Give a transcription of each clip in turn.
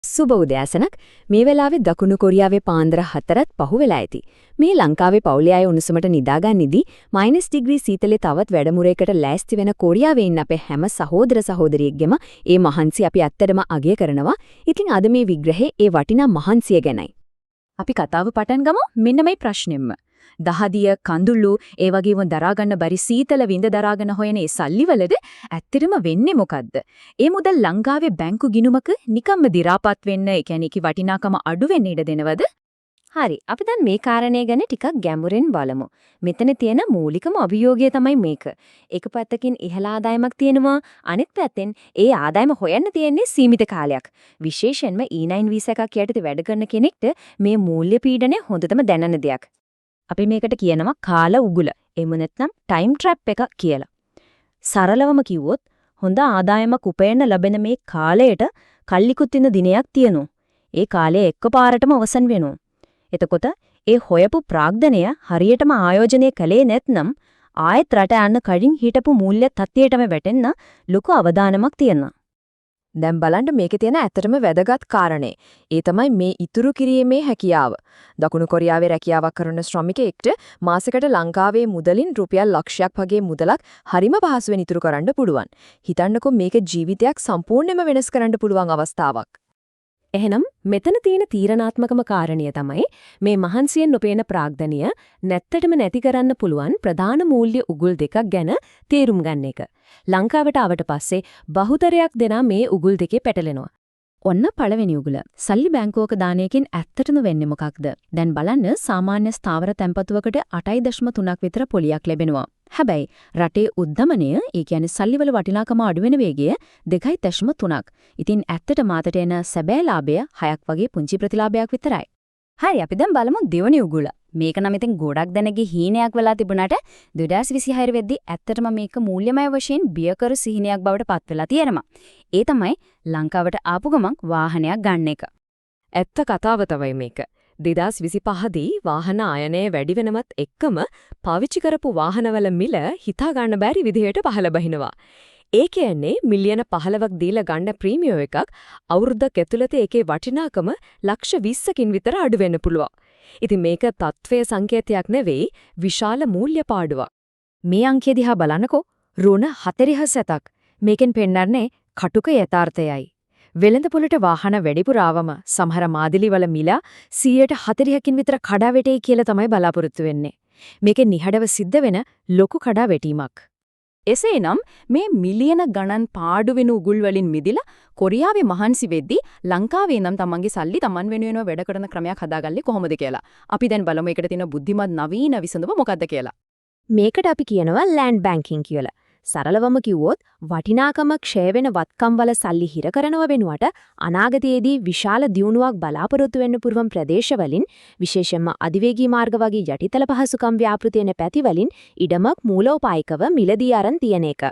සුබ උදෑසනක්. මේ වෙලාවේ දකුණු කොරියාවේ පාන්දර 4ත් පහු වෙලා ඇති. මේ ලංකාවේ පවුලේ අය උණුසුමට නිදාගන්නිදී -ඩිග්‍රී සීතලේ තවත් වැඩමුරේකට ලෑස්ති වෙන කොරියාවේ ඉන්න අපේ හැම සහෝදර සහෝදරියෙක්ගෙම ඒ මහන්සි අපි ඇත්තටම අගය කරනවා. ඉතින් අද මේ විග්‍රහයේ ඒ වටිනා මහන්සිය ගැනයි. අපි කතාව පටන් ගමු මෙන්න මේ ප්‍රශ්නෙම්ම. දහදිය කඳුළු ඒ වගේම දරා ගන්න බරි සීතල විඳ දරාගෙන හොයන ඒ සල්ලිවලද ඇත්තටම වෙන්නේ මොකද්ද? ඒ මුදල් ලංකාවේ බැංකු ගිණුමක නිකම්ම දි รา පත් වෙන්න, ඒ කියන්නේ කි වටිනාකම අඩු වෙන්න ඉඩ දෙනවද? හරි. අපි දැන් මේ කාරණේ ගැන ටිකක් ගැඹුරින් බලමු. මෙතන තියෙන මූලිකම අභියෝගය තමයි මේක. එක පැත්තකින් ඉහළ ආදායමක් තියෙනවා, අනිත් පැත්තෙන් ඒ ආදායම හොයන්න තියෙන්නේ සීමිත කාලයක්. විශේෂයෙන්ම E9 වීසා එකක් යටතේ වැඩ කරන කෙනෙක්ට මේ මූල්‍ය පීඩනය හොඳටම දැනෙන දෙයක්. අපි මේකට කියනවා කාල උගුල. එහෙම නැත්නම් ටයිම් ට්‍රැප් එකක් කියලා. සරලවම කිව්වොත් හොඳ ආදායමක් උපයන්න ලැබෙන මේ කාලයට කල්ලිකුත් ඉන්න දිනයක් තියෙනවා. ඒ කාලය එකපාරටම අවසන් වෙනවා. එතකොට ඒ හොයපු ප්‍රාග්ධනය හරියටම ආයෝජනය කළේ නැත්නම් ආයෙත් රට යන්න කලින් හිටපු මූල්‍ය තත්ත්වයටම වැටෙන්න ලොකු අවදානමක් තියෙනවා. දැන් බලන්න මේකේ තියෙන ඇත්තටම වැදගත් කාරණේ. ඒ තමයි මේ ඉතුරු කිරීමේ හැකියාව. දකුණු කොරියාවේ රැකියාවක් කරන ශ්‍රමිකයෙක්ට මාසෙකට ලංකාවේ මුදලින් රුපියල් ලක්ෂයක් වගේ මුදලක් හරිම පහසුවෙන් ඉතුරු කරන්න පුළුවන්. හිතන්නකෝ මේක ජීවිතයක් සම්පූර්ණයෙන්ම වෙනස් කරන්න පුළුවන් අවස්ථාවක්. එහෙනම් මෙතන තියෙන තීරණාත්මකම කාරණිය තමයි මේ මහන්සියෙන් නොපේන ප්‍රාග්ධනය නැත්තටම නැති කරන්න පුළුවන් ප්‍රධාන මූල්‍ය උගුල් දෙකක් ගැන තේරුම් ගන්න එක. ලංකාවට ආවට පස්සේ බහුතරයක් දෙනා මේ උගුල් දෙකේ පැටලෙනවා. ඔන්න පළවෙනි උගුල. සල්ලි බැංකුවක දානයකින් ඇත්තටම වෙන්නේ මොකක්ද? දැන් බලන්න සාමාන්‍ය ස්ථාවර තැන්පතුවකට 8.3ක් විතර පොලියක් ලැබෙනවා. හැබැයි රටේ උද්දමනය, ඒ කියන්නේ සල්ලිවල වටිනාකම අඩු වෙන වේගය 2.3ක්. ඉතින් ඇත්තට මාතට එන සැබෑ ලාභය 6ක් වගේ පුංචි ප්‍රතිලාභයක් විතරයි. හරි, අපි දැන් බලමු දෙවනි උගුල. මේක නම් ඉතින් ගොඩක් දෙනෙක්ගේ හීනයක් වෙලා තිබුණාට 2026 වෙද්දී ඇත්තටම මේක මූල්‍යමය වශයෙන් බියකර සිහිනයක් බවට පත් වෙලා තියෙනවා. ඒ තමයි ලංකාවට ආපු ගමන් වාහනයක් ගන්න එක. ඇත්ත කතාව තමයි මේක. 2025 දී වාහන ආයනය වැඩි වෙනවත් එක්කම පාවිච්චි කරපු වාහනවල මිල හිතා ගන්න බැරි විදිහට පහළ බහිනවා. ඒ කියන්නේ මිලියන 15ක් දීලා ගන්න ප්‍රීමියම් එකක් අවුරුද්දක් ඇතුළත ඒකේ වටිනාකම ලක්ෂ 20කින් විතර අඩු වෙන්න පුළුවන්. ඉතින් මේක තත්ත්වයේ සංකේතයක් නෙවෙයි, විශාල මූල්‍ය පාඩුවක්. මේ අංකය දිහා බලනකො රුණ 40%ක්. මේකෙන් පෙන්නන්නේ කටුක යථාර්ථයයි. වෙළඳපොළට වාහන වැඩිපුර ආවම සමහර මාදිලිවල මිල 140කින් විතර කඩා වැටෙයි කියලා තමයි බලාපොරොත්තු වෙන්නේ. මේකේ නිහඬව සිද්ධ වෙන ලොකු කඩා වැටීමක්. එසේනම් මේ මිලියන ගණන් පාඩු වෙන උගුල් වලින් මිදිලා කොරියාවේ මහන්සි වෙද්දී ලංකාවේ නම් තමන්ගේ සල්ලි තමන් වෙනුවෙන්ම වැඩ කරන ක්‍රමයක් හදාගන්නේ කොහොමද කියලා. අපි දැන් බලමු ඒකට තියෙන බුද්ධිමත් නවීන විසඳුම මොකක්ද කියලා. මේකට අපි කියනවා ලෑන්ඩ් බැංකින් කියලා. සරලවම කිව්වොත් වටිනාකම ක්ෂය වෙන වත්කම් වල සල්ලි හිර කරනව වෙනුවට අනාගතයේදී විශාල දියුණුවක් බලාපොරොත්තු වෙන්න පුරුවන් ප්‍රදේශවලින්, විශේෂයෙන්ම අධිවේගී මාර්ග වගේ යටිතල පහසුකම් ව්‍යාපෘති වෙන පැතිවලින් ඉඩමක් මූලෝපායිකව මිලදී අරන් තියෙන එක.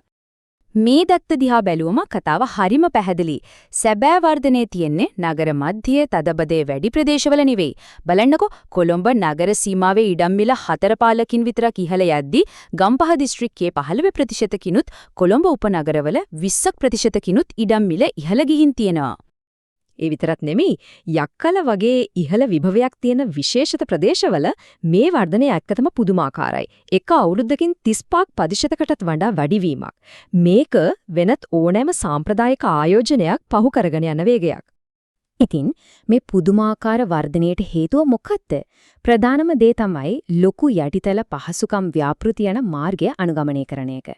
මේ දත්ත දිහා බැලුවම කතාව හරිම පැහැදිලි. සැබෑ වර්ධනයේ තියෙන්නේ නගර මැදයේ තදබදේ වැඩි ප්‍රදේශවල නෙවෙයි. බලන්නකෝ කොළඹ නගර සීමාවේ ඉඩම් මිල 4.5කින් විතරක් ඉහළ යද්දී ගම්පහ දිස්ත්‍රික්කයේ 15%කිනුත් කොළඹ උපනගරවල 20%කිනුත් ඉඩම් මිල ඉහළ ගිහින් තියෙනවා. ඒ විතරක් නෙමෙයි, යක්කල වගේ ඉහළ විභවයක් තියෙන විශේෂිත ප්‍රදේශවල මේ වර්ධනය ඇත්තටම පුදුමාකාරයි. එක අවුරුද්දකින් 35%කටත් වඩා වැඩිවීමක්. මේක වෙනත් ඕනෑම සාම්ප්‍රදායික ආයෝජනයක් පහු කරගෙන යන වේගයක්. ඉතින් මේ පුදුමාකාර වර්ධනයට හේතුව මොකක්ද? ප්‍රධානම දේ තමයි ලොකු යටිතල පහසුකම් ව්‍යාපෘති යන මාර්ගය අනුගමනය කරන එක.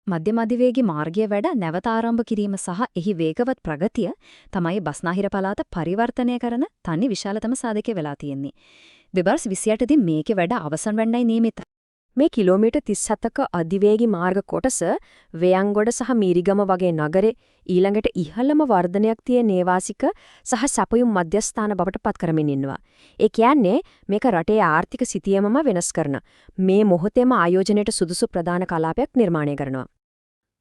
මධ්‍යම අධිවේගී මාර්ගය වැඩ නැවත ආරම්භ කිරීම සහ එහි වේගවත් ප්‍රගතිය තමයි බස්නාහිර පළාත පරිවර්තනය කරන තනි විශාලතම සාධකය වෙලා තියෙන්නේ. 2028 දී මේකේ වැඩ අවසන් වෙන්නයි නියමිත. මේ කිලෝමීටර් 37ක අධිවේගී මාර්ග කොටස වේයන්ගොඩ සහ මීරිගම වගේ නගරේ ඊළඟට ඉහළම වර්ධනයක් තියෙන නේවාසික සහ සැපයුම් මධ්‍යස්ථාන බවට පත් කරමින් ඉන්නවා. ඒ කියන්නේ මේක රටේ ආර්ථික සිතියමම වෙනස් කරන මේ මොහොතේම ආයෝජනයට සුදුසු ප්‍රධාන කලාපයක් නිර්මාණය කරනවා.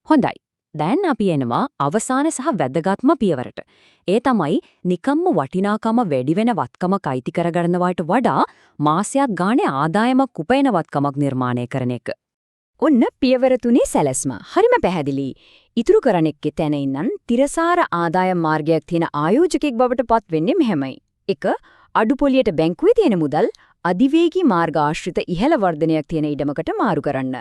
හොඳයි. දැන් අපි එනවා අවසාන සහ වැදගත්ම පියවරට. ඒ තමයි නිකම්ම වටිනාකම වැඩි වෙන වත්කමක් අයිති කරගන්නවට වඩා මාසයක් ගානේ ආදායමක් උපයන වත්කමක් නිර්මාණය කරන එක. ඔන්න පියවර 3 සැලැස්ම. හරිම පැහැදිලි. ඉතුරු කරණෙක්ගේ තැන ඉන්නන් තිරසාර ආදායම් මාර්ගයක් තියෙන ආයෝජකෙක් බවට පත් වෙන්නේ මෙහෙමයි. 1. අඩුපොලියට බැංකුවේ තියෙන මුදල් අධිවේගී මාර්ග ආශ්‍රිත ඉහළ වර්ධනයක් තියෙන ඉඩමකට මාරු කරන්න.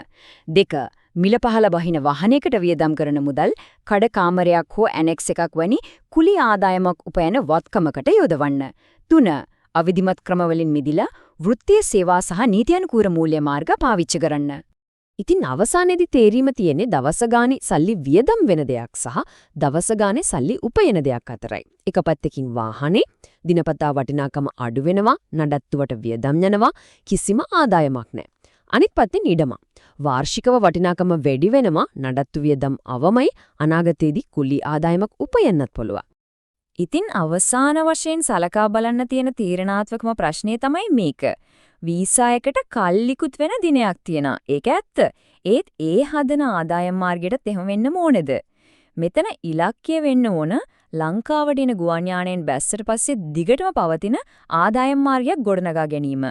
2. මිල පහළ බහින වාහනයකට වියදම් කරන මුදල් කඩ කාමරයක් හෝ ඇනෙක්ස් එකක් වැනි කුලී ආදායමක් උපයන වත්කමකට යොදවන්න. 3. අවිධිමත් ක්‍රමවලින් මිදිලා වෘත්තීය සේවා සහ නීතිඅනුකූල මූල්‍ය මාර්ග පාවිච්චි කරන්න. ඉතින් අවසානයේදී තේරීම තියෙන්නේ දවස ගානේ සල්ලි වියදම් වෙන දෙයක් සහ දවස ගානේ සල්ලි උපයන දෙයක් අතරයි. එක පැත්තකින් වාහනේ දිනපතා වටිනාකම අඩු වෙනවා, නඩත්තුවට වියදම් යනවා, කිසිම ආදායමක් නැහැ. අනිත් පැත්තෙන් ඉඩම. වාර්ෂිකව වටිනාකම වැඩි වෙනවා, නඩත්තු වියදම් අවමයි, අනාගතයේදී කුලී ආදායමක් උපයන්නත් පුළුවන්. ඉතින් අවසාන වශයෙන් සලකා බලන්න තියෙන තීරණාත්මකම ප්‍රශ්නේ තමයි මේක. වීසා එකට කල්ලිකුත් වෙන දිනයක් තියෙනවා. ඒක ඇත්ත. ඒත් ඒ හදන ආදායම් මාර්ගයටත් එහෙම වෙන්න ඕනේද? මෙතන ඉලක්කය වෙන්න ඕන ලංකාවට එන ගුවන් යානයෙන් බැස්සට පස්සේ දිගටම පවතින ආදායම් මාර්ගයක් ගොඩනගා ගැනීම.